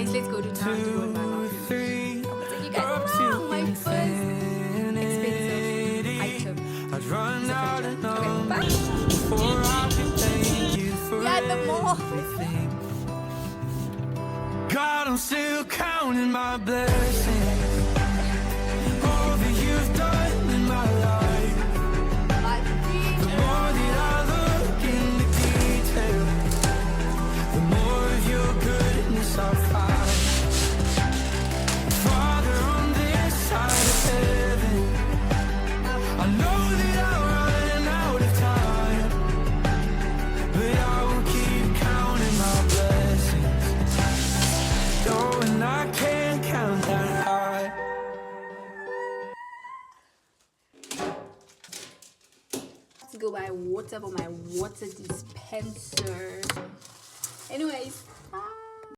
guys, let's go to town to go and buy muffins. Three, So you guys up are to wrong. My first expensive item. I'd run out of Okay, bye. before I could thank you for Yeah, the more. everything. God, I'm still counting my blessings. All that you've done in my life. The more that I look in the detail, the more of your goodness I find. Father, on this side of heaven, I know that I'll run out of time, but I will keep counting my blessings. Oh, and I can't count that high. To go buy water for my water dispenser. Anyways,